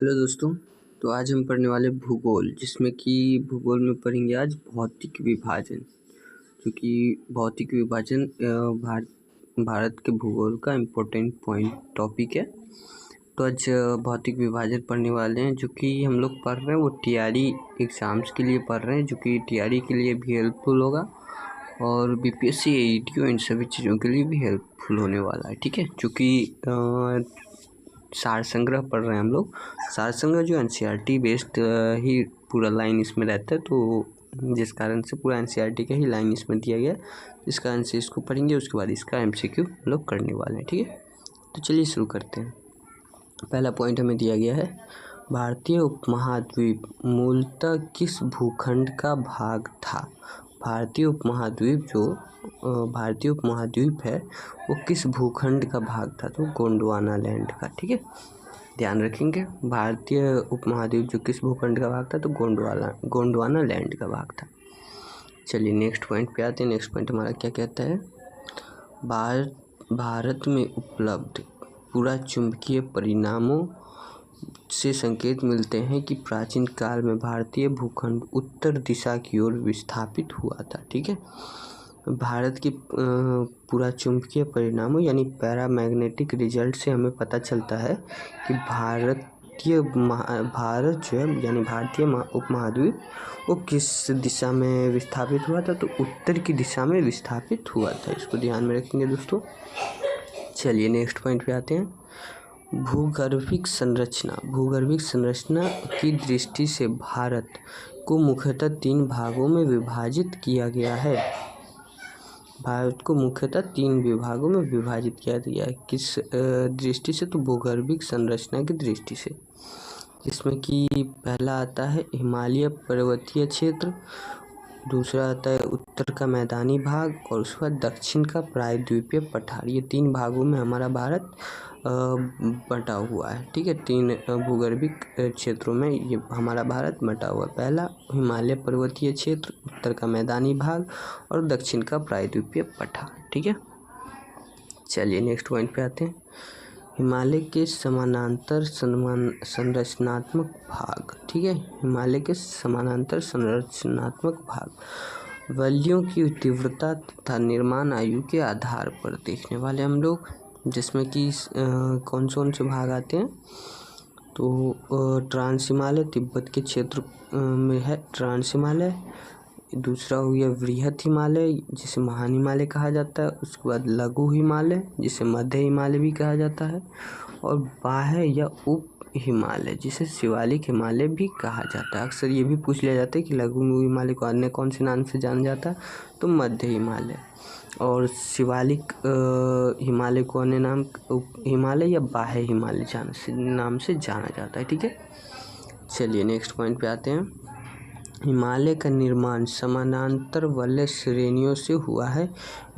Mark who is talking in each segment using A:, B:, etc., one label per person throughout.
A: Hello दोस्तों। तो आज हम पढ़ने वाले भूगोल, जिसमें कि भूगोल में पढ़ेंगे आज भौतिक विभाजन, क्योंकि भौतिक विभाजन भारत के भूगोल का इम्पोर्टेंट पॉइंट टॉपिक है। तो आज भौतिक विभाजन पढ़ने वाले हैं, जो कि हम लोग पढ़ रहे हैं वो टीआरई एग्ज़ाम्स के लिए पढ़ रहे हैं, जो कि टीआरई के लिए भी हेल्पफुल होगा और बीपीएससी एईटी इन सभी चीज़ों के लिए भी हेल्पफुल होने वाला है। ठीक है, चूँकि सार संग्रह पढ़ रहे हैं हम लोग। सार संग्रह जो एनसीईआरटी बेस्ड ही पूरा लाइन इसमें रहता है, तो जिस कारण से पूरा एनसीईआरटी का ही लाइन इसमें दिया गया, इस कारण से इसको पढ़ेंगे। उसके बाद इसका एमसीक्यू हम लोग करने वाले हैं। ठीक है, तो चलिए शुरू करते हैं। पहला पॉइंट हमें दिया गया है, भारतीय उपमहाद्वीप मूलतः किस भूखंड का भाग था। भारतीय उपमहाद्वीप है वो किस भूखंड का भाग था, तो गोंडवाना लैंड का। ठीक है, ध्यान रखेंगे, भारतीय उपमहाद्वीप जो किस भूखंड का भाग था, तो गोंडवाना लैंड का भाग था। चलिए नेक्स्ट पॉइंट पे आते हैं। नेक्स्ट पॉइंट हमारा क्या कहता है, भारत में उपलब्ध पूरा चुंबकीय परिणामों से संकेत मिलते हैं कि प्राचीन काल में भारतीय भूखंड उत्तर दिशा की ओर विस्थापित हुआ था। ठीक है, भारत की पूरा चुंबकीय परिणामों यानी पैरामैग्नेटिक रिजल्ट से हमें पता चलता है कि भारत जो है यानी भारतीय उपमहाद्वीप वो किस दिशा में विस्थापित हुआ था, तो उत्तर की दिशा में विस्थापित हुआ था। इसको ध्यान में रखेंगे दोस्तों। चलिए नेक्स्ट पॉइंट पे आते हैं, भूगर्भिक संरचना की दृष्टि से भारत को मुख्यतः 3 भागों में विभाजित किया गया है। भारत को मुख्यतः 3 विभागों में विभाजित किया गया है। किस दृष्टि से, तो भूगर्भिक संरचना की दृष्टि से, जिसमें कि पहला आता है हिमालय पर्वतीय क्षेत्र, दूसरा आता है उत्तर का मैदानी भाग और उसके बाद दक्षिण का प्रायद्वीपीय पठार। ये 3 भागों में हमारा भारत बटा हुआ है। ठीक है, 3 भूगर्भिक क्षेत्रों में ये हमारा भारत बटा हुआ है। पहला हिमालय पर्वतीय क्षेत्र, उत्तर का मैदानी भाग और दक्षिण का प्रायद्वीपीय पठार। ठीक है, चलिए नेक्स्ट पॉइंट पे आते हैं, हिमालय के समानांतर संरचनात्मक भाग। ठीक है, हिमालय के समानांतर संरचनात्मक भाग वैलियों की तीव्रता तथा निर्माण आयु के आधार पर देखने वाले हम लोग, जिसमें कि कौन से भाग आते हैं, तो ट्रांस हिमालय तिब्बत के क्षेत्र में है ट्रांस हिमालय, दूसरा हो गया वृहत हिमालय जिसे महान हिमालय कहा जाता है, उसके बाद लघु हिमालय जिसे मध्य हिमालय भी कहा जाता है, और बाह्य या उप हिमालय जिसे शिवालिक हिमालय भी कहा जाता है। अक्सर ये भी पूछ लिया जाता है कि लघु हिमालय को अन्य कौन से नाम से जाना जाता है, तो मध्य हिमालय, और शिवालिक हिमालय को अन्य नाम हिमालय या बाह्य हिमालय नाम से जाना जाता है। ठीक है, चलिए नेक्स्ट पॉइंट पे आते हैं, हिमालय का निर्माण समानांतर वलय श्रेणियों से हुआ है,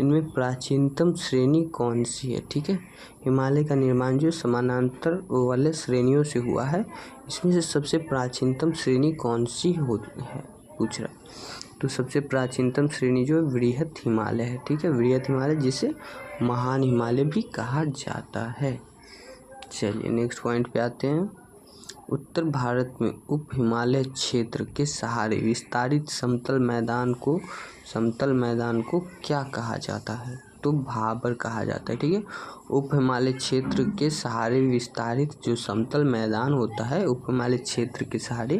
A: इनमें प्राचीनतम श्रेणी कौन सी है। ठीक है, हिमालय का निर्माण जो समानांतर वलय श्रेणियों से हुआ है, इसमें से सबसे प्राचीनतम श्रेणी कौन सी होती है पूछ रहा है, तो सबसे प्राचीनतम श्रेणी जो है वृहत हिमालय है। ठीक है, वृहत हिमालय जिसे महान हिमालय भी कहा जाता है। चलिए नेक्स्ट पॉइंट पे आते हैं, उत्तर भारत में उप हिमालय क्षेत्र के सहारे विस्तारित समतल मैदान को क्या कहा जाता है, तो भाबर कहा जाता है। ठीक है, उप हिमालय क्षेत्र के सहारे विस्तारित जो समतल मैदान होता है, उप हिमालय क्षेत्र के सहारे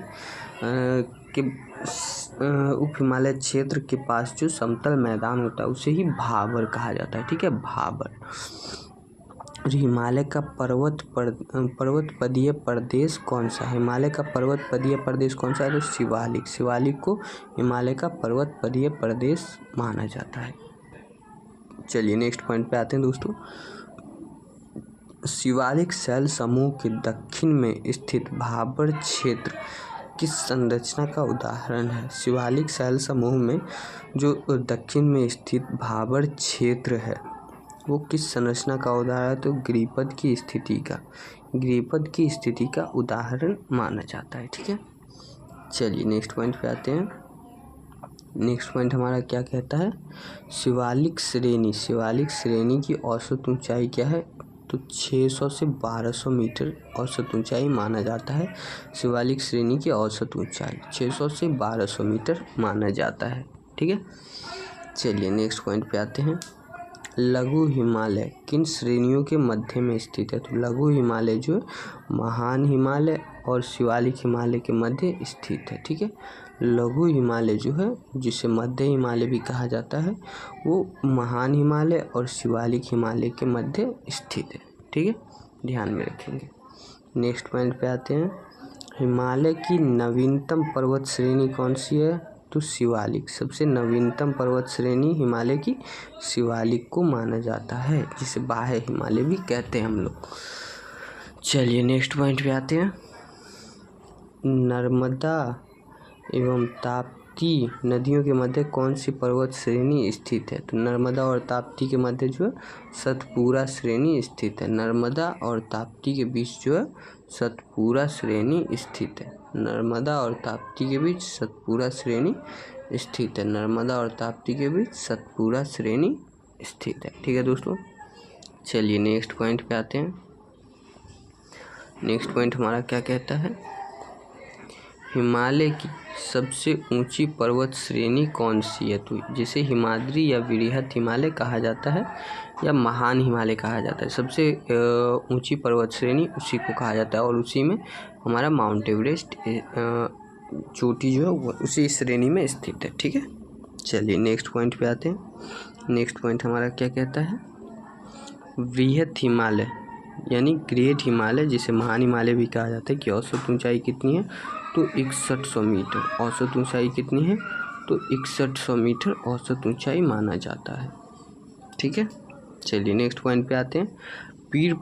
A: उप हिमालय क्षेत्र के पास जो समतल मैदान होता है उसे ही भाबर कहा जाता है। ठीक है, भाबर। हिमालय का पर्वतपदीय प्रदेश कौन सा है, हिमालय का पर्वतपदीय प्रदेश कौन सा है, तो शिवालिक को हिमालय का पर्वतपदीय प्रदेश माना जाता है। चलिए नेक्स्ट पॉइंट पे आते हैं दोस्तों, शिवालिक शैल समूह के दक्षिण में स्थित भाबर क्षेत्र किस संरचना का उदाहरण है। शिवालिक शैल समूह में जो दक्षिण में स्थित भाबर क्षेत्र है वो किस संरचना का उदाहरण है, तो गिरिपद की स्थिति का उदाहरण माना जाता है। ठीक है, चलिए नेक्स्ट पॉइंट पे आते हैं। नेक्स्ट पॉइंट हमारा क्या कहता है, शिवालिक श्रेणी की औसत ऊंचाई क्या है, तो 600 से 1200 मीटर औसत ऊंचाई माना जाता है। शिवालिक श्रेणी की औसत ऊंचाई 600 से 1200 मीटर माना जाता है। ठीक है, चलिए नेक्स्ट पॉइंट पे आते हैं। लघु हिमालय किन श्रेणियों के मध्य में स्थित है? तो लघु हिमालय जो है महान हिमालय और शिवालिक हिमालय के मध्य स्थित है। ठीक है, लघु हिमालय जो है, जिसे मध्य हिमालय भी कहा जाता है, वो महान हिमालय और शिवालिक हिमालय के मध्य स्थित है। ठीक है, ध्यान में रखेंगे। नेक्स्ट पॉइंट पे आते हैं। हिमालय की नवीनतम पर्वत श्रेणी कौन सी है? तो शिवालिक। सबसे नवीनतम पर्वत श्रेणी हिमालय की शिवालिक को माना जाता है, जिसे बाह्य हिमालय भी कहते हैं हम लोग। चलिए नेक्स्ट पॉइंट पे आते हैं। नर्मदा एवं ताप्ती नदियों के मध्य कौन सी पर्वत श्रेणी स्थित है? तो नर्मदा और ताप्ती के मध्य जो है सतपुरा श्रेणी स्थित है। नर्मदा और ताप्ती के बीच जो है सतपुरा श्रेणी स्थित है। नर्मदा और ताप्ती के बीच सतपुरा श्रेणी स्थित है। नर्मदा और ताप्ती के बीच सतपुरा श्रेणी स्थित है। ठीक है दोस्तों, चलिए नेक्स्ट पॉइंट पे आते हैं। नेक्स्ट पॉइंट हमारा क्या कहता है? हिमालय की सबसे ऊंची पर्वत श्रेणी कौन सी है? तो जिसे हिमाद्री या वृहत हिमालय कहा जाता है या महान हिमालय कहा जाता है। सबसे ऊंची पर्वत श्रेणी उसी को कहा जाता है और उसी में हमारा माउंट एवरेस्ट चोटी जो है वो उसी श्रेणी में स्थित है। ठीक है, चलिए नेक्स्ट पॉइंट पे आते हैं। नेक्स्ट पॉइंट हमारा क्या कहता है? वृहत हिमालय यानी ग्रेट हिमालय, जिसे महान हिमालय भी कहा जाता है, कि औसत ऊंचाई कितनी है? तो 6100 मीटर। औसत ऊंचाई कितनी है? तो 6100 मीटर औसत ऊंचाई माना जाता है। ठीक है, चलिए नेक्स्ट पॉइंट पे आते हैं। पीर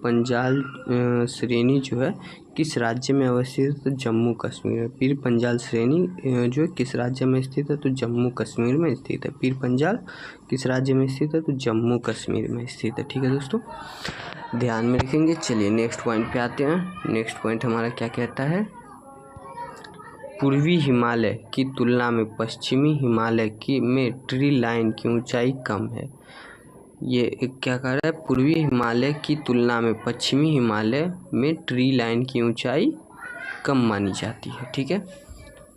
A: पंजाल श्रेणी जो है किस राज्य में अवस्थित है? तो जम्मू कश्मीर में। पीर पंजाल श्रेणी जो है किस राज्य में स्थित है? तो जम्मू कश्मीर में स्थित है। पीर पंजाल किस राज्य में स्थित है? तो जम्मू कश्मीर में स्थित है। ठीक है दोस्तों, ध्यान में रखेंगे। चलिए नेक्स्ट पॉइंट पे आते हैं। नेक्स्ट पॉइंट हमारा क्या कहता है? पूर्वी हिमालय की तुलना में पश्चिमी हिमालय की में ट्री लाइन की ऊंचाई कम है। ये क्या कह रहा है? पूर्वी हिमालय की तुलना में पश्चिमी हिमालय में ट्री लाइन की ऊंचाई कम मानी जाती है। ठीक है,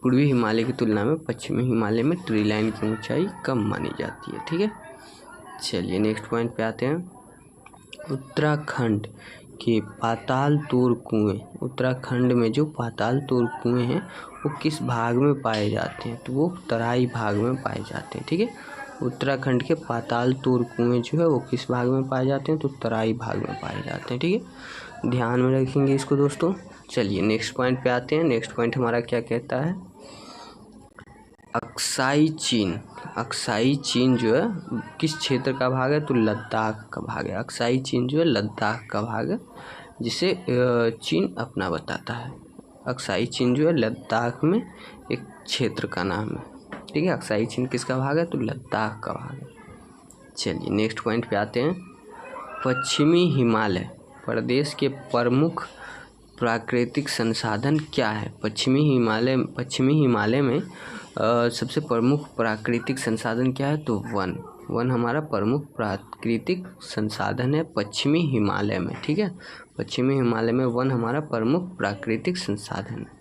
A: पूर्वी हिमालय की तुलना में पश्चिमी हिमालय में ट्री लाइन की ऊंचाई कम मानी जाती है। ठीक है, चलिए नेक्स्ट पॉइंट पे आते हैं। उत्तराखंड के पाताल तोर कुएं, उत्तराखंड में जो पाताल तोर कुएं हैं वो किस भाग में पाए जाते हैं? तो वो तराई भाग में पाए जाते हैं। ठीक है, उत्तराखंड के पाताल तोर कुएं जो है वो किस भाग में पाए जाते हैं? तो तराई भाग में पाए जाते हैं। ठीक है, ध्यान में रखेंगे इसको दोस्तों। चलिए नेक्स्ट पॉइंट पे आते हैं। नेक्स्ट पॉइंट हमारा क्या कहता है? अक्साई चीन जो है किस क्षेत्र का भाग है? तो लद्दाख का भाग है। अक्साई चीन जो है लद्दाख का भाग है, जिसे चीन अपना बताता है। अक्साई चीन जो है लद्दाख में एक क्षेत्र का नाम है। ठीक है, अक्साई चीन किसका भाग है? तो लद्दाख का भाग है। चलिए नेक्स्ट पॉइंट पे आते हैं। पश्चिमी हिमालय प्रदेश के प्रमुख प्राकृतिक संसाधन क्या है? पश्चिमी हिमालय में सबसे प्रमुख प्राकृतिक संसाधन क्या है? तो वन हमारा प्रमुख प्राकृतिक संसाधन है पश्चिमी हिमालय में। ठीक है, पश्चिमी हिमालय में वन हमारा प्रमुख प्राकृतिक संसाधन है।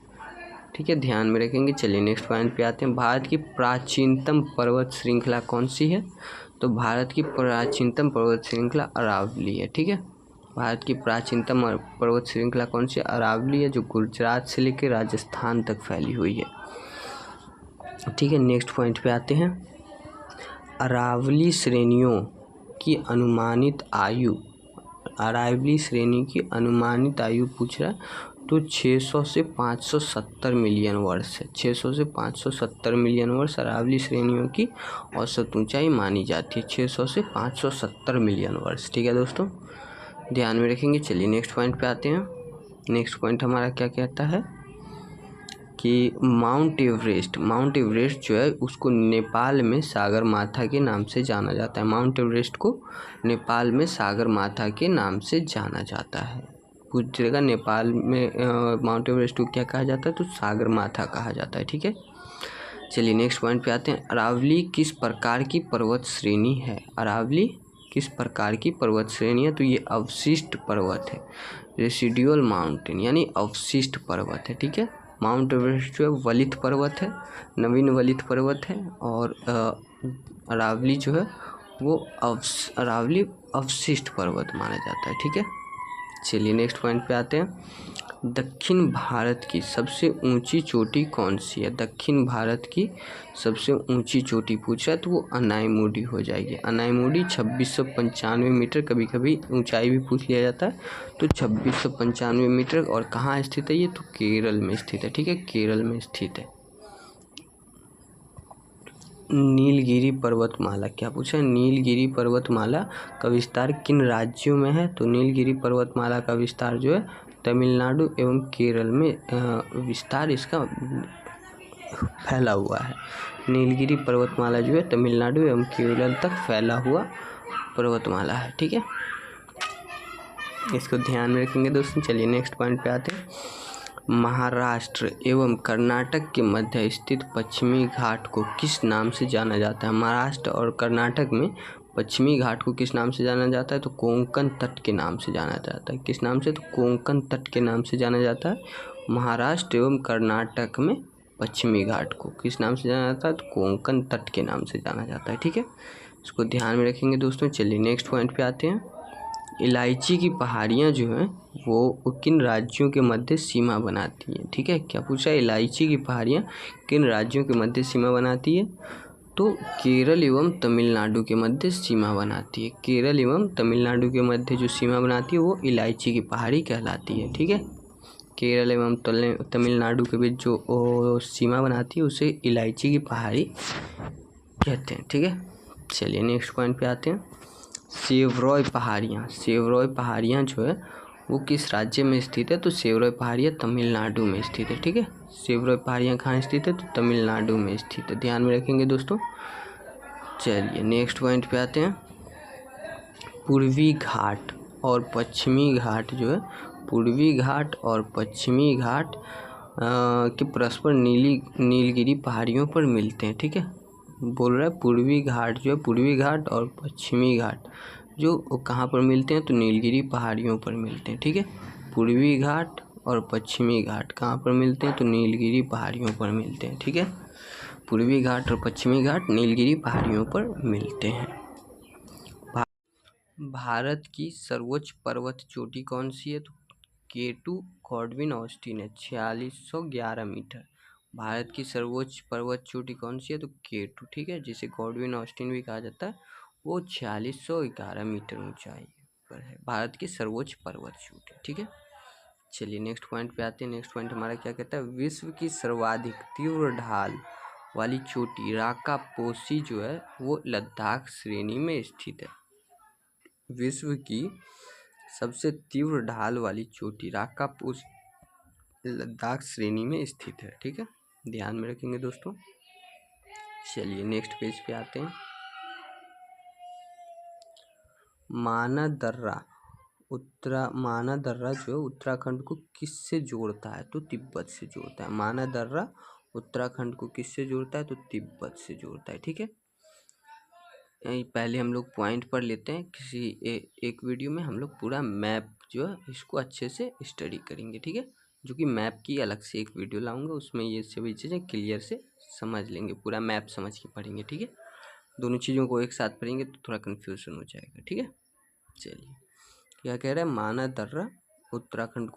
A: ठीक है, ध्यान में रखेंगे। चलिए नेक्स्ट पॉइंट पे आते हैं। भारत की प्राचीनतम पर्वत श्रृंखला कौन सी है? तो भारत की प्राचीनतम पर्वत श्रृंखला अरावली है। ठीक है, भारत की प्राचीनतम पर्वत श्रृंखला कौन सी? अरावली है, जो गुजरात से लेकर राजस्थान तक फैली हुई है। ठीक है, नेक्स्ट पॉइंट पे आते हैं। अरावली श्रेणियों की अनुमानित आयु, अरावली श्रेणी की अनुमानित आयु पूछ रहा है, तो 600 से 570 मिलियन वर्ष है। 600 से 570 मिलियन वर्ष अरावली श्रेणियों की औसत ऊंचाई मानी जाती है। 600 से 570 मिलियन वर्ष। ठीक है दोस्तों, ध्यान में रखेंगे। चलिए नेक्स्ट पॉइंट पे आते हैं। नेक्स्ट पॉइंट हमारा क्या कहता है कि माउंट एवरेस्ट जो है उसको नेपाल में सागर माथा के नाम से जाना जाता है। माउंट एवरेस्ट को नेपाल में सागर माथा के नाम से जाना जाता है। पूछ जगह नेपाल में माउंट एवरेस्ट को क्या कहा जाता है? तो सागर माथा कहा जाता है। ठीक है, चलिए नेक्स्ट पॉइंट पे आते हैं। अरावली किस प्रकार की पर्वत श्रेणी है? अरावली किस प्रकार की पर्वत श्रेणी है? तो ये अवशिष्ट पर्वत है, रेसिडुअल माउंटेन यानी अवशिष्ट पर्वत है। ठीक है, माउंट एवरेस्ट जो है वलित पर्वत है, नवीन वलित पर्वत है, और अरावली जो है वो अरावली अवशिष्ट पर्वत माना जाता है। ठीक है, चलिए नेक्स्ट पॉइंट पे आते हैं। दक्षिण भारत की सबसे ऊंची चोटी कौन सी है? दक्षिण भारत की सबसे ऊंची चोटी पूछा है तो वो अनाईमुडी हो जाएगी। अनाईमुडी 2695 मीटर, कभी कभी ऊंचाई भी पूछ लिया जाता है, तो 2695 मीटर। और कहाँ स्थित है ये? तो केरल में स्थित है। ठीक है, केरल में स्थित है। नीलगिरी पर्वतमाला, क्या पूछा है? नीलगिरी पर्वतमाला का विस्तार किन राज्यों में है? तो नीलगिरी पर्वतमाला का विस्तार जो है तमिलनाडु एवं केरल में विस्तार इसका फैला हुआ है। नीलगिरी पर्वतमाला जो है तमिलनाडु एवं केरल तक फैला हुआ पर्वतमाला है। ठीक है, इसको ध्यान में रखेंगे दोस्तों। चलिए नेक्स्ट पॉइंट पे आते हैं। महाराष्ट्र एवं कर्नाटक के मध्य स्थित पश्चिमी घाट को किस नाम से जाना जाता है? महाराष्ट्र और कर्नाटक में पश्चिमी घाट को किस नाम से जाना जाता है? तो कोंकण तट के नाम से जाना जाता है। किस नाम से? तो कोंकण तट के नाम से जाना जाता है। महाराष्ट्र एवं कर्नाटक में पश्चिमी घाट को किस नाम से जाना जाता है? तो कोंकण तट के नाम से जाना जाता है। ठीक है, इसको ध्यान में रखेंगे दोस्तों। चलिए नेक्स्ट पॉइंट पे आते हैं। इलायची की पहाड़ियाँ जो हैं वो किन राज्यों के मध्य सीमा बनाती हैं? ठीक है, क्या पूछा है? इलायची की पहाड़ियाँ किन राज्यों के मध्य सीमा बनाती है? तो केरल एवं तमिलनाडु के मध्य सीमा बनाती है। केरल एवं तमिलनाडु के मध्य जो सीमा बनाती है वो इलायची की पहाड़ी कहलाती है। ठीक है, केरल एवं तमिलनाडु के बीच जो सीमा बनाती है उसे इलायची की पहाड़ी कहते हैं। ठीक है, चलिए नेक्स्ट पॉइंट पे आते हैं। सेवरॉय पहाड़ियाँ, सेवरॉय पहाड़ियाँ जो है वो किस राज्य में स्थित है? तो सेवरॉय पहाड़ियाँ तमिलनाडु में स्थित है। ठीक है, सेवरॉय पहाड़ियाँ कहाँ स्थित है? तो तमिलनाडु में स्थित है, ध्यान में रखेंगे दोस्तों। चलिए नेक्स्ट पॉइंट पे आते हैं। पूर्वी घाट और पश्चिमी घाट जो है, पूर्वी घाट और पश्चिमी घाट के परस्पर नीलगिरी पहाड़ियों पर मिलते हैं। ठीक है, बोल रहा है पूर्वी घाट जो है, पूर्वी घाट और पश्चिमी घाट जो कहाँ पर मिलते हैं? तो नीलगिरी पहाड़ियों पर मिलते हैं। ठीक है, पूर्वी घाट और पश्चिमी घाट कहाँ पर मिलते हैं? तो नीलगिरी पहाड़ियों पर मिलते हैं। ठीक है, पूर्वी घाट और पश्चिमी घाट नीलगिरी पहाड़ियों पर मिलते हैं। भारत की सर्वोच्च पर्वत चोटी कौन सी है? तो K2 गॉडविन ऑस्टिन है, 4611 मीटर। भारत की सर्वोच्च पर्वत चोटी कौन सी है? तो K2। ठीक है, जिसे गॉडविन ऑस्टिन भी कहा जाता है, वो 4611 मीटर ऊंचाई पर है, भारत की सर्वोच्च पर्वत चोटी। ठीक है, चलिए नेक्स्ट पॉइंट पे आते हैं। नेक्स्ट पॉइंट हमारा क्या कहता है? विश्व की सर्वाधिक तीव्र ढाल वाली चोटी राका पोसी जो है वो लद्दाख श्रेणी में स्थित है। विश्व की सबसे तीव्र ढाल वाली चोटी राका पोसी लद्दाख श्रेणी में स्थित है। ठीक है, ध्यान में रखेंगे दोस्तों। चलिए नेक्स्ट पेज पे आते हैं। माना दर्रा जो है उत्तराखंड को किससे जोड़ता है? तो तिब्बत से जोड़ता है। माना दर्रा उत्तराखंड को किससे जोड़ता है? तो तिब्बत से जोड़ता है। ठीक है, पहले हम लोग पॉइंट पढ़ लेते हैं। किसी एक वीडियो में हम लोग पूरा मैप जो है इसको अच्छे से स्टडी करेंगे। ठीक है, जो कि मैप की अलग से एक वीडियो लाऊंगा, उसमें ये सभी चीज़ें क्लियर से समझ लेंगे, पूरा मैप समझ के पढ़ेंगे। ठीक है, दोनों चीज़ों को एक साथ पढ़ेंगे तो थोड़ा कन्फ्यूजन हो जाएगा। ठीक है, चलिए क्या कह रहा है? माना दर्रा उत्तराखंड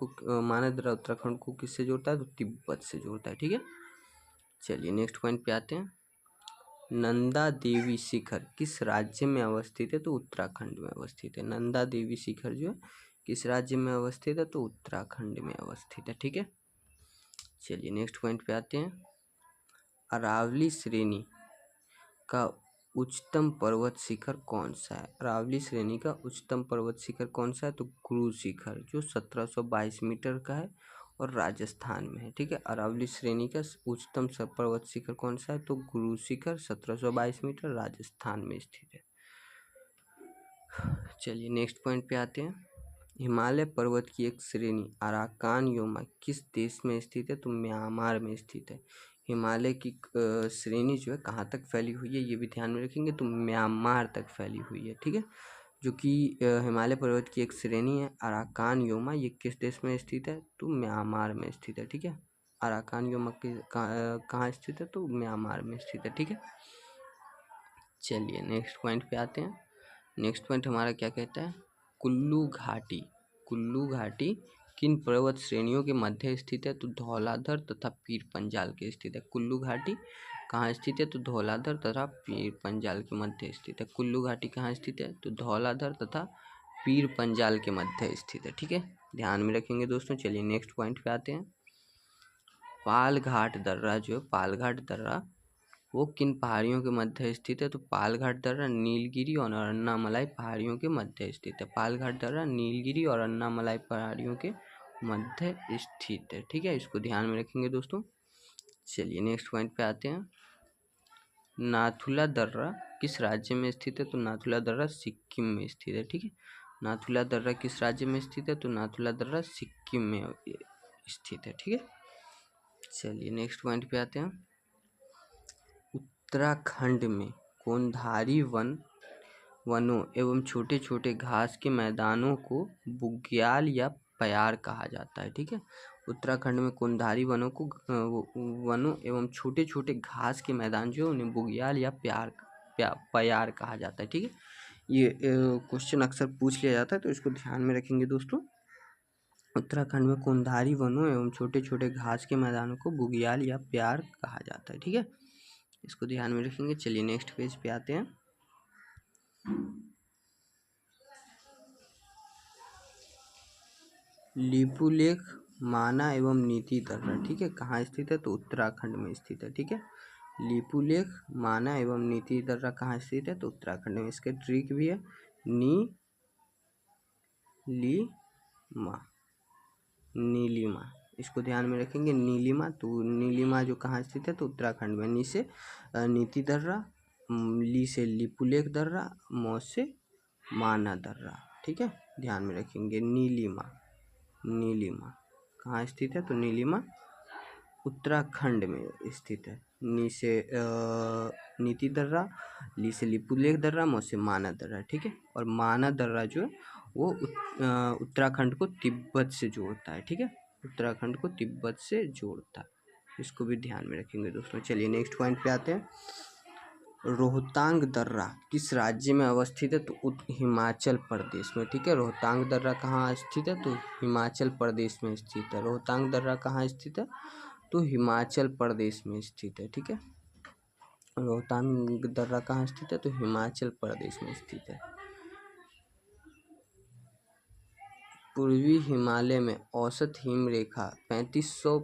A: को किससे जोड़ता है? तो तिब्बत से जोड़ता है। ठीक है, चलिए नेक्स्ट पॉइंट पे आते हैं। नंदा देवी शिखर किस राज्य में अवस्थित है? तो उत्तराखंड में अवस्थित है। नंदा देवी शिखर जो है किस राज्य में अवस्थित है? तो उत्तराखंड में अवस्थित है। ठीक है, चलिए नेक्स्ट पॉइंट पे आते हैं। अरावली श्रेणी का उच्चतम पर्वत शिखर कौन सा है? अरावली श्रेणी का उच्चतम पर्वत शिखर कौन सा है? तो गुरु शिखर जो 1722 मीटर का है और राजस्थान में है। ठीक है, अरावली श्रेणी का उच्चतम पर्वत शिखर कौन सा है? तो गुरु शिखर 1722 मीटर राजस्थान में स्थित है। चलिए नेक्स्ट पॉइंट पे आते हैं। हिमालय पर्वत की एक श्रेणी अराकान योमा किस देश में स्थित है? तो म्यांमार में स्थित है। हिमालय की श्रेणी जो है कहाँ तक फैली हुई है ये भी ध्यान में रखेंगे, तो म्यांमार तक फैली हुई है। ठीक है, जो कि हिमालय पर्वत की एक श्रेणी है। अराकान योमा ये किस देश में स्थित है? तो म्यांमार में स्थित है। ठीक है, अराकान योमा कहाँ स्थित है? तो म्यांमार में स्थित है। ठीक है, चलिए नेक्स्ट पॉइंट पे आते हैं। नेक्स्ट पॉइंट हमारा क्या कहता है? कुल्लू घाटी। कुल्लू घाटी किन पर्वत श्रेणियों के मध्य स्थित है? तो धौलाधर तथा पीर पंजाल के स्थित है। कुल्लू घाटी कहाँ स्थित है? तो धौलाधर तथा पीर पंजाल के मध्य स्थित है। कुल्लू घाटी कहाँ स्थित है? तो धौलाधर तथा पीर पंजाल के मध्य स्थित है। ठीक है, ध्यान में रखेंगे दोस्तों। चलिए नेक्स्ट पॉइंट पे आते हैं। पालघाट दर्रा जो है, पालघाट दर्रा वो किन पहाड़ियों के मध्य स्थित है? तो पालघाट दर्रा नीलगिरी और अन्नामलाई पहाड़ियों के मध्य स्थित है। पालघाट दर्रा नीलगिरी और अन्नामलाई पहाड़ियों के मध्य स्थित है। ठीक है, इसको ध्यान में रखेंगे दोस्तों। चलिए नेक्स्ट पॉइंट पे आते हैं। नाथुला दर्रा किस राज्य में स्थित है? तो नाथुला दर्रा सिक्किम में स्थित है। ठीक है, नाथुला दर्रा किस राज्य में स्थित है? तो नाथुला दर्रा सिक्किम में स्थित है। ठीक है, चलिए नेक्स्ट पॉइंट पे आते हैं। उत्तराखंड में कोनधारी वनों एवं छोटे छोटे घास के मैदानों को बुग्याल या प्यार कहा जाता है। ठीक है, उत्तराखंड में कोनधारी वनों एवं छोटे छोटे घास के मैदान जो है उन्हें बुग्याल या प्यार कहा जाता है। ठीक है, ये क्वेश्चन अक्सर पूछ लिया जाता है, तो इसको ध्यान में रखेंगे दोस्तों। उत्तराखंड में कोनधारी वनों एवं छोटे छोटे घास के मैदानों को बुग्याल या प्यार कहा जाता है। ठीक है, इसको ध्यान में रखेंगे। चलिए नेक्स्ट पेज पे आते हैं। लिपुलेख माना एवं नीति दर्रा, ठीक है, कहाँ स्थित है? तो उत्तराखंड में स्थित है। ठीक है, लिपुलेख माना एवं नीति दर्रा कहाँ स्थित है? तो उत्तराखंड में। इसके ट्रिक भी है, नीलिमा, इसको ध्यान में रखेंगे। नीलिमा, तो नीलिमा जो कहाँ स्थित है? तो उत्तराखंड में। नी से नीति दर्रा, ली से लिपुलेख दर्रा, मौ से माना दर्रा। ठीक है, ध्यान में रखेंगे। नीलिमा कहाँ स्थित है? तो नीलिमा उत्तराखंड में स्थित है। नी से नीति दर्रा, ली से लिपुलेख दर्रा, मौ से माना दर्रा। ठीक है, और माना दर्रा जो है वो उत्तराखंड को तिब्बत से जोड़ता है। ठीक है, उत्तराखंड को तिब्बत से जोड़ता है, इसको भी ध्यान में रखेंगे दोस्तों। चलिए नेक्स्ट पॉइंट पे आते हैं। रोहतांग दर्रा किस राज्य में अवस्थित है? तो हिमाचल प्रदेश में। ठीक है, रोहतांग दर्रा कहाँ स्थित है? तो हिमाचल प्रदेश में स्थित है। रोहतांग दर्रा कहाँ स्थित है? तो हिमाचल प्रदेश में स्थित है। ठीक है, रोहतांग दर्रा कहाँ स्थित है? तो हिमाचल प्रदेश में स्थित है। पूर्वी हिमालय में औसत हिम रेखा 3500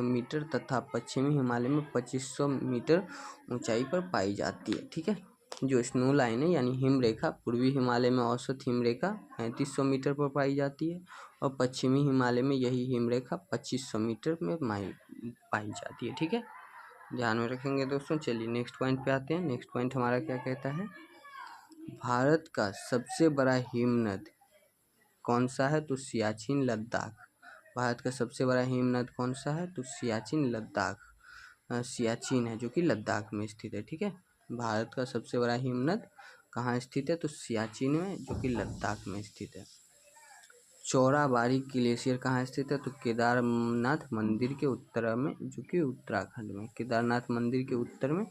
A: मीटर तथा पश्चिमी हिमालय में 2500 मीटर ऊंचाई पर पाई जाती है। ठीक है, जो स्नो लाइन है यानी हिम रेखा, पूर्वी हिमालय में औसत हिम रेखा 3500 मीटर पर पाई जाती है और पश्चिमी हिमालय में यही हिम रेखा 2500 मीटर में पाई जाती है। ठीक है, ध्यान में रखेंगे दोस्तों। चलिए नेक्स्ट पॉइंट पे आते हैं। नेक्स्ट पॉइंट हमारा क्या कहता है? भारत का सबसे बड़ा हिमनद कौन सा है? तो सियाचिन लद्दाख। भारत का सबसे बड़ा हिमनद कौन सा है? तो सियाचिन लद्दाख, सियाचिन है जो कि लद्दाख में स्थित है। ठीक है, भारत का सबसे बड़ा हिमनद कहाँ स्थित है? तो सियाचिन में जो कि लद्दाख में स्थित है। चौराबाड़ी ग्लेशियर कहाँ स्थित है? तो केदारनाथ मंदिर के उत्तर में जो कि उत्तराखंड में। केदारनाथ मंदिर के उत्तर में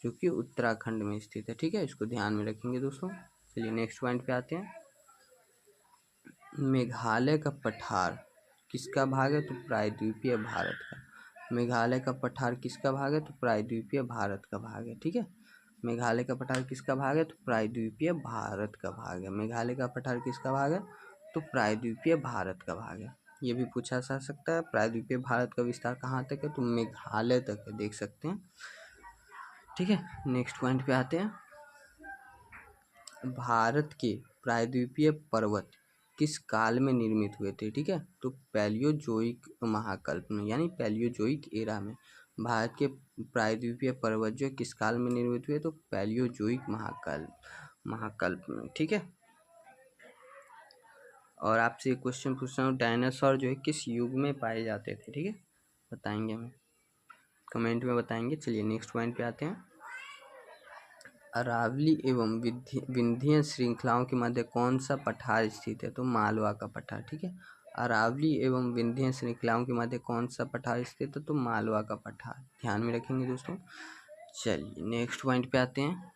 A: जो कि उत्तराखंड में स्थित है। ठीक है, इसको ध्यान में रखेंगे दोस्तों। चलिए नेक्स्ट पॉइंट पे आते हैं। मेघालय का पठार किसका भाग है? तो प्रायद्वीपीय भारत का। मेघालय का पठार किसका भाग है? तो प्रायद्वीपीय भारत का भाग है। ठीक है, मेघालय का पठार किसका भाग है? तो प्रायद्वीपीय भारत का भाग है। मेघालय का पठार किसका भाग है? तो प्रायद्वीपीय भारत का भाग है। ये भी पूछा जा सकता है, प्रायद्वीपीय भारत का विस्तार कहाँ तक है? तो मेघालय तक है, देख सकते हैं। ठीक है, नेक्स्ट पॉइंट पे आते हैं। भारत के प्रायद्वीपीय पर्वत किस काल में निर्मित हुए थे? ठीक है, तो पैलियोजोइक महाकल्प में यानी पैलियोजोइक एरा में भारत के प्रायद्वीपीय पर्वत जो किस काल में निर्मित हुए? तो पैलियोजोइक महाकल्प में। ठीक है, और आपसे एक क्वेश्चन पूछ रहा हूँ, डायनासोर जो है किस युग में पाए जाते थे? ठीक है, बताएंगे हमें, कमेंट में बताएंगे। चलिए नेक्स्ट पॉइंट पे आते हैं। अरावली एवं विंध्य श्रृंखलाओं के मध्य कौन सा पठार स्थित है? तो मालवा का पठार। ठीक है, अरावली एवं विंध्य श्रृंखलाओं के मध्य कौन सा पठार स्थित है? तो मालवा का पठार, ध्यान में रखेंगे दोस्तों। चलिए नेक्स्ट पॉइंट पे आते हैं।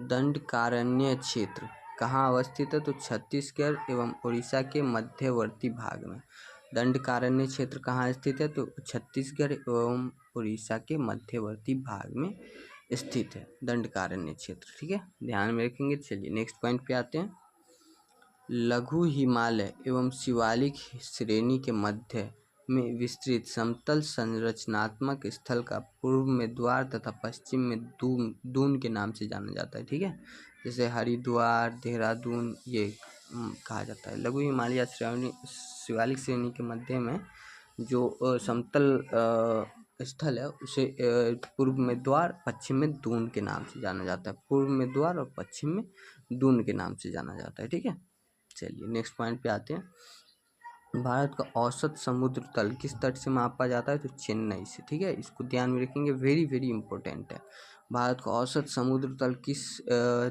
A: दंडकारण्य क्षेत्र कहाँ अवस्थित है? तो छत्तीसगढ़ एवं उड़ीसा के मध्यवर्ती भाग में। दंडकारण्य क्षेत्र कहाँ स्थित है? तो छत्तीसगढ़ एवं उड़ीसा के मध्यवर्ती भाग में स्थित है दंडकारण्य क्षेत्र। ठीक है, ध्यान में रखेंगे। चलिए नेक्स्ट पॉइंट पे आते हैं। लघु हिमालय एवं शिवालिक श्रेणी के मध्य में विस्तृत समतल संरचनात्मक स्थल का पूर्व में द्वार तथा पश्चिम में दून के नाम से जाना जाता है। ठीक है, जैसे हरिद्वार, देहरादून ये कहा जाता है। लघु हिमालय शिवालिक श्रेणी के मध्य में जो समतल स्थल है उसे पूर्व में द्वार, पश्चिम में दून के नाम से जाना जाता है। पूर्व में द्वार और पश्चिम में दून के नाम से जाना जाता है। ठीक है, चलिए नेक्स्ट पॉइंट पे आते हैं। भारत का औसत समुद्र तल किस तट से मापा जाता है? तो चेन्नई से। ठीक है, इसको ध्यान में रखेंगे, वेरी वेरी इंपॉर्टेंट है। भारत का औसत समुद्र तल किस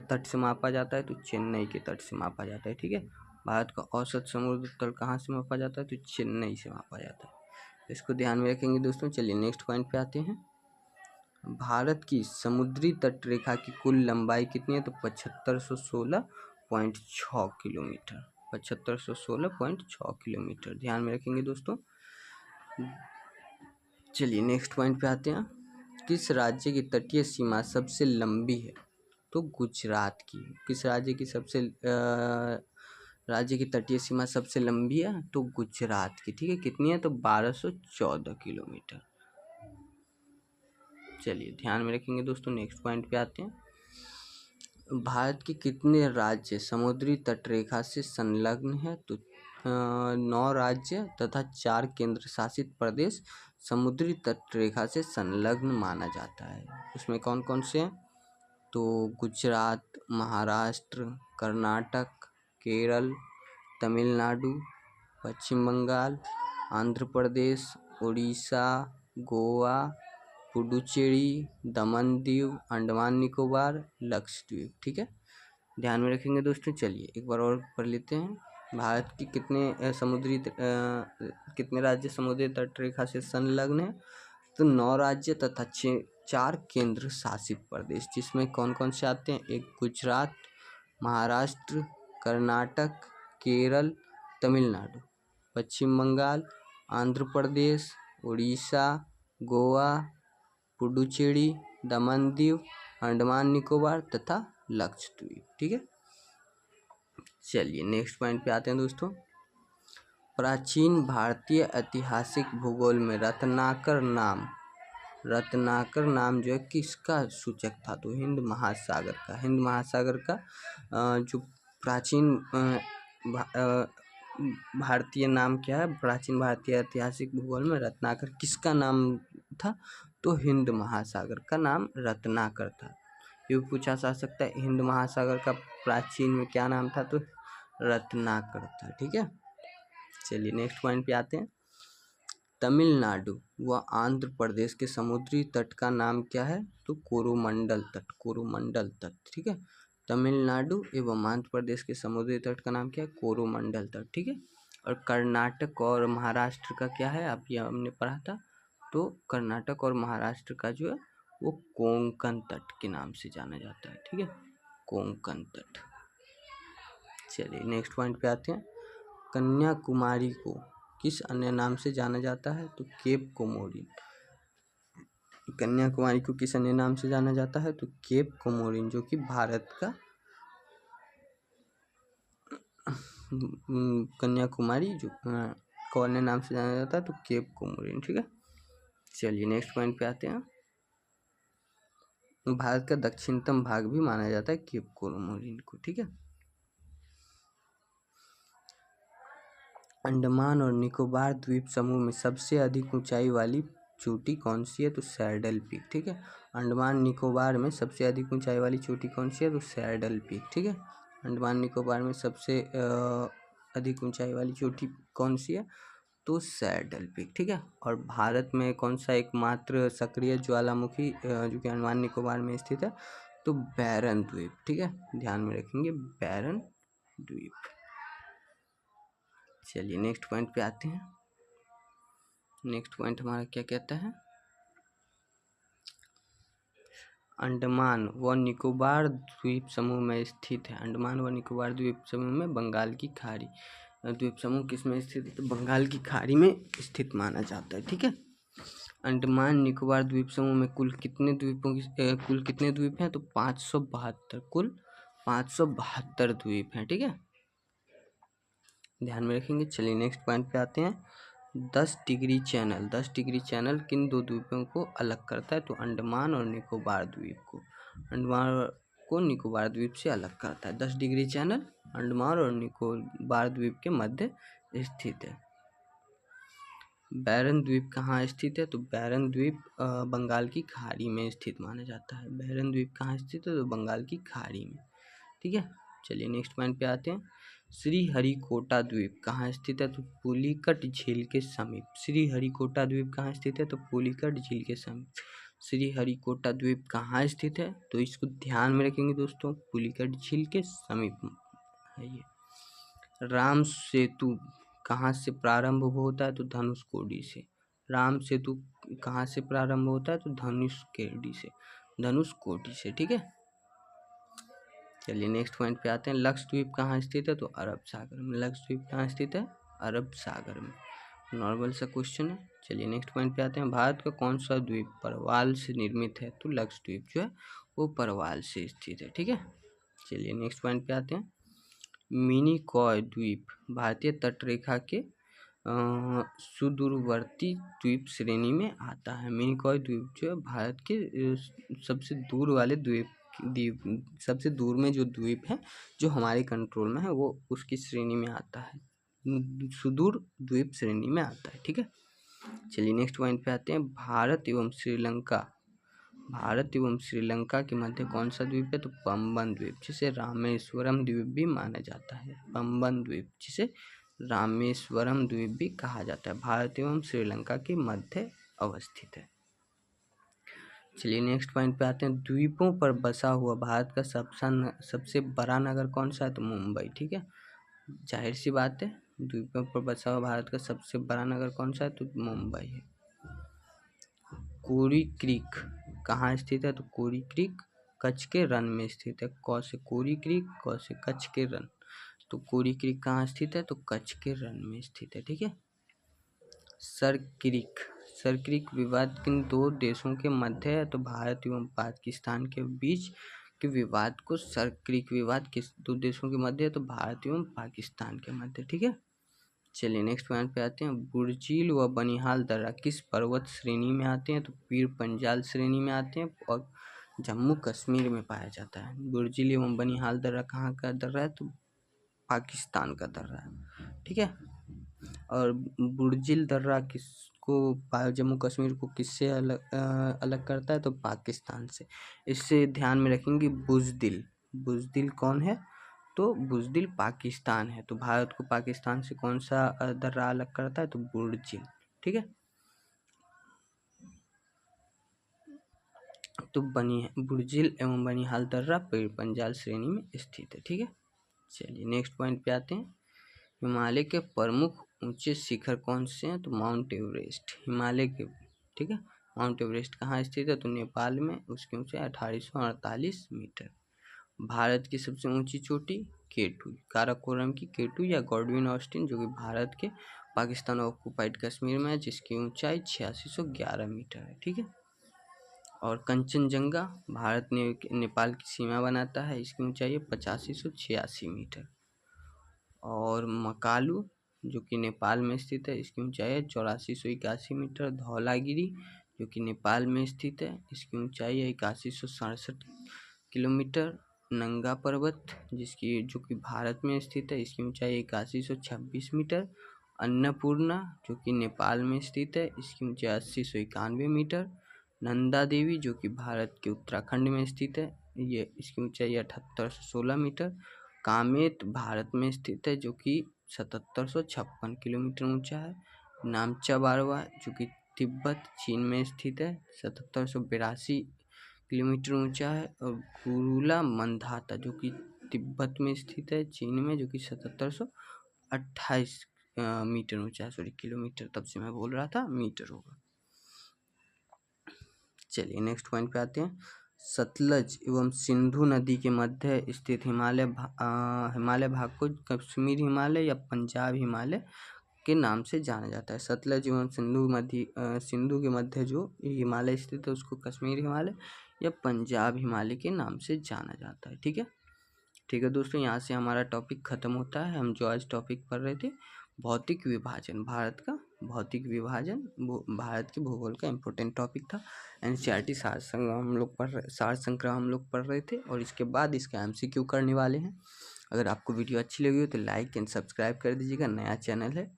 A: तट से मापा जाता है? तो चेन्नई के तट से मापा जाता है। ठीक है, भारत का औसत समुद्र तल कहाँ से मापा जाता है? तो चेन्नई से मापा जाता है, इसको ध्यान में रखेंगे दोस्तों। चलिए नेक्स्ट पॉइंट पे आते हैं। भारत की समुद्री तट रेखा की कुल लंबाई कितनी है? तो 7516.6 किलोमीटर। 7516.6 किलोमीटर, ध्यान में रखेंगे दोस्तों। चलिए नेक्स्ट पॉइंट पे आते हैं। किस राज्य की तटीय सीमा सबसे लंबी है? तो गुजरात की। किस राज्य की राज्य की तटीय सीमा सबसे लंबी है? तो गुजरात की। ठीक है, कितनी है? तो 1214 किलोमीटर। चलिए ध्यान में रखेंगे दोस्तों। नेक्स्ट पॉइंट पे आते हैं। भारत के कितने राज्य समुद्री तटरेखा से संलग्न है? तो 9 राज्य तथा 4 केंद्र शासित प्रदेश समुद्री तटरेखा से संलग्न माना जाता है। उसमें कौन कौन से हैं? तो गुजरात, महाराष्ट्र, कर्नाटक, केरल, तमिलनाडु, पश्चिम बंगाल, आंध्र प्रदेश, उड़ीसा, गोवा, पुडुचेरी, दमन दीव, अंडमान निकोबार, लक्षद्वीप। ठीक है, ध्यान में रखेंगे दोस्तों। चलिए एक बार और पढ़ लेते हैं। भारत की कितने राज्य समुद्री तटरेखा से संलग्न है? तो 9 राज्य तथा 4 केंद्र शासित प्रदेश, जिसमें कौन कौन से आते हैं? एक गुजरात, महाराष्ट्र, कर्नाटक, केरल, तमिलनाडु, पश्चिम बंगाल, आंध्र प्रदेश, उड़ीसा, गोवा, पुडुचेरी, दमन दीव, अंडमान निकोबार तथा लक्षद्वीप। ठीक है, चलिए नेक्स्ट पॉइंट पे आते हैं दोस्तों। प्राचीन भारतीय ऐतिहासिक भूगोल में रत्नाकर नाम जो है किसका सूचक था? तो हिंद महासागर का। हिंद महासागर का जो प्राचीन भारतीय नाम क्या है? प्राचीन भारतीय ऐतिहासिक भूगोल में रत्नाकर किसका नाम था? तो हिंद महासागर का नाम रत्नाकर था। ये पूछा जा सकता है, हिंद महासागर का प्राचीन में क्या नाम था? तो रत्नाकर था। ठीक है, चलिए नेक्स्ट पॉइंट पे आते हैं। तमिलनाडु व आंध्र प्रदेश के समुद्री तट का नाम क्या है? तो कोरोमंडल तट। कोरोमंडल तट। ठीक है, तमिलनाडु एवं आंध्र प्रदेश के समुद्री तट का नाम क्या है? कोरोमंडल तट। ठीक है, और कर्नाटक और महाराष्ट्र का क्या है? आप ये हमने पढ़ा था। तो कर्नाटक और महाराष्ट्र का जो है वो कोंकण तट के नाम से जाना जाता है। ठीक है, कोंकण तट। चलिए नेक्स्ट पॉइंट पे आते हैं। कन्याकुमारी को किस अन्य नाम से जाना जाता है? तो केप कोमोरिन। कन्याकुमारी को किस अन्य नाम से जाना जाता है? तो केप कोमोरिन, जो कि भारत का कन्याकुमारी जो को अन्य नाम से जाना जाता है तो केप कोमोरिन। ठीक है, चलिए नेक्स्ट पॉइंट पे आते हैं। भारत का दक्षिणतम भाग भी माना जाता है केप कोमोरिन को। ठीक है, अंडमान और निकोबार द्वीप समूह में सबसे अधिक ऊंचाई वाली चोटी कौन सी है? तो सैडल पीक। ठीक है, अंडमान निकोबार में सबसे अधिक ऊंचाई वाली चोटी कौन सी है? तो सैडल पीक। ठीक है, अंडमान निकोबार में सबसे अधिक ऊंचाई वाली चोटी कौन सी है? तो तो सैडल पीक, ठीक है। और भारत में कौन सा एकमात्र सक्रिय ज्वालामुखी जो कि अंडमान निकोबार में स्थित है, तो बैरन द्वीप, ठीक है, ध्यान में रखेंगे बैरन द्वीप। चलिए नेक्स्ट पॉइंट पे आते हैं। नेक्स्ट पॉइंट हमारा क्या कहता है, अंडमान व निकोबार द्वीप समूह में स्थित है। अंडमान व निकोबार द्वीप समूह में बंगाल की खाड़ी द्वीप समूह किस में स्थित है, तो बंगाल की खाड़ी में स्थित माना जाता है, ठीक है। अंडमान निकोबार द्वीप समूह में कुल कितने द्वीप हैं, तो 572, कुल 572 द्वीप हैं, ठीक है, ध्यान में रखेंगे। चलिए नेक्स्ट पॉइंट पे आते हैं। 10 डिग्री चैनल किन दो द्वीपों को अलग करता है, तो अंडमान और निकोबार द्वीप को, अंडमान को निकोबार द्वीप से अलग करता है। 10 डिग्री चैनल अंडमान और निकोबार द्वीप के मध्य स्थित है। बैरन द्वीप कहाँ स्थित है, तो बैरन द्वीप बंगाल की खाड़ी में स्थित माना जाता है। बैरन द्वीप कहाँ स्थित है, तो बंगाल की खाड़ी में, ठीक है। चलिए नेक्स्ट पॉइंट पे आते हैं। श्रीहरिकोटा द्वीप कहाँ स्थित है, तो पुलिकट झील के समीप। श्रीहरिकोटा द्वीप कहाँ स्थित है, तो पुलिकट झील के समीप। श्रीहरिकोटा द्वीप कहाँ स्थित है, तो इसको ध्यान में रखेंगे दोस्तों, पुलिकट झील के समीप है ये। राम सेतु कहाँ से प्रारंभ होता है, तो धनुषकोडी से। राम सेतु कहाँ से प्रारंभ होता है, तो धनुषकोडी से, ठीक है। चलिए नेक्स्ट पॉइंट पे आते हैं। लक्षद्वीप कहाँ स्थित है, तो अरब सागर में। लक्षद्वीप कहाँ स्थित है, अरब सागर में, नॉर्मल सा क्वेश्चन है। चलिए नेक्स्ट पॉइंट पे आते हैं। भारत का कौन सा द्वीप परवाल से निर्मित है, तो लक्षद्वीप जो है वो परवाल से स्थित है, ठीक है। चलिए नेक्स्ट पॉइंट पे आते हैं। मिनिकॉय द्वीप भारतीय तटरेखा के सुदूरवर्ती द्वीप श्रेणी में आता है। मिनिकॉय द्वीप जो है भारत के सबसे दूर वाले द्वीप सबसे दूर में जो द्वीप है जो हमारे कंट्रोल में है वो उसकी श्रेणी में आता है, सुदूर द्वीप श्रेणी में आता है, ठीक है। चलिए नेक्स्ट पॉइंट पे आते हैं। भारत एवं श्रीलंका के मध्य कौन सा द्वीप है, तो पंबन द्वीप, जिसे रामेश्वरम द्वीप भी माना जाता है। पंबन द्वीप जिसे रामेश्वरम द्वीप भी कहा जाता है, भारत एवं श्रीलंका के मध्य अवस्थित है। चलिए नेक्स्ट पॉइंट पे आते हैं। द्वीपों पर बसा हुआ भारत का सबसे बड़ा नगर कौन सा है, तो मुंबई, ठीक है, जाहिर सी बात है, द्वीपों पर बसा हुआ भारत का सबसे बड़ा नगर कौन सा है, तो मुंबई है। कोरी क्रीक कहाँ स्थित है, तो कोरी क्रीक कच्छ के रन में स्थित है। क से कोरी क्रीक, क से कच्छ के रन, तो कोरी क्रीक कहाँ स्थित है, तो कच्छ के रन में स्थित है, ठीक है। सर क्रीक विवाद किन दो देशों के मध्य है, तो भारत एवं पाकिस्तान के बीच के विवाद को सर क्रीक विवाद किस दो देशों के मध्य है, तो भारत एवं पाकिस्तान के मध्य, ठीक है। चलिए नेक्स्ट पॉइंट पे आते हैं। बुर्जिल व बनिहाल दर्रा किस पर्वत श्रेणी में आते हैं, तो पीर पंजाल श्रेणी में आते हैं और जम्मू कश्मीर में पाया जाता है। बुर्जिल एवं बनिहाल दर्रा कहाँ का दर्रा है, तो पाकिस्तान का दर्रा है, ठीक है। और बुर्जिल दर्रा किसको जम्मू कश्मीर को किससे अलग करता है, तो पाकिस्तान से। इससे ध्यान में रखेंगे बुजदिल कौन है, तो बुजदिल पाकिस्तान है। तो भारत को पाकिस्तान से कौन सा दर्रा अलग करता है, तो बुर्जिल, ठीक है। तो बुर्जिल एवं बनिहाल दर्रा पीर पंजाल श्रेणी में स्थित है, ठीक है। चलिए नेक्स्ट पॉइंट पे आते हैं। हिमालय के प्रमुख ऊंचे शिखर कौन से हैं, तो माउंट एवरेस्ट, हिमालय के, ठीक है। माउंट एवरेस्ट कहाँ स्थित है, तो नेपाल में, उसकी ऊंचाई 1848 मीटर। भारत की सबसे ऊंची चोटी केटू, काराकोरम की केटू या गॉडविन ऑस्टिन, जो कि भारत के पाकिस्तान ऑक्युपाइड कश्मीर में है, जिसकी ऊंचाई 8611 मीटर है, ठीक है। और कंचनजंगा भारत ने नेपाल की सीमा बनाता है, इसकी ऊंचाई है 8586 मीटर। और मकालू जो कि नेपाल में स्थित है, इसकी ऊंचाई है 8481 मीटर। धौलागिरी जो कि नेपाल में स्थित है, इसकी ऊंचाई है 8167 किलोमीटर। नंगा पर्वत जो कि भारत में स्थित है, इसकी ऊंचाई 8126 मीटर। अन्नपूर्णा जो कि नेपाल में स्थित है, इसकी ऊंचाई 8091 मीटर। नंदा देवी जो कि भारत के उत्तराखंड में स्थित है, इसकी ऊंचाई 7816 मीटर। कामेत भारत में स्थित है, जो कि 7756 किलोमीटर ऊंचा है। नामचा बारवा जो कि तिब्बत चीन में स्थित है, 7782 किलोमीटर ऊंचा है। और गुरुला मंधाता जो कि तिब्बत में स्थित है चीन में, जो कि 7728 मीटर ऊंचा है, सॉरी किलोमीटर, तब से मैं बोल रहा था मीटर होगा। चलिए नेक्स्ट पॉइंट पे आते हैं। सतलज एवं सिंधु नदी के मध्य स्थित हिमालय भाग को कश्मीर हिमालय या पंजाब हिमालय के नाम से जाना जाता है। सतलज एवं सिंधु के मध्य जो हिमालय स्थित है उसको कश्मीर हिमालय या पंजाब हिमालय के नाम से जाना जाता है। ठीक है दोस्तों, यहाँ से हमारा टॉपिक खत्म होता है। हम जो आज टॉपिक पढ़ रहे थे भौतिक विभाजन, भारत का भौतिक विभाजन, भारत के भूगोल का इम्पोर्टेंट टॉपिक था। एनसीईआरटी सार संग्रह हम लोग पढ़ रहे थे और इसके बाद इसका एमसीक्यू करने वाले हैं। अगर आपको वीडियो अच्छी लगी हो तो लाइक एंड सब्सक्राइब कर दीजिएगा, नया चैनल है।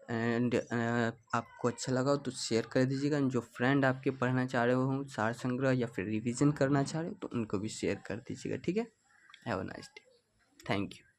A: एंड आपको अच्छा लगा हो तो शेयर कर दीजिएगा। जो फ्रेंड आपके पढ़ना चाह रहे हो सार संग्रह या फिर रिवीजन करना चाह रहे हो तो उनको भी शेयर कर दीजिएगा। ठीक है, have a nice day, thank you.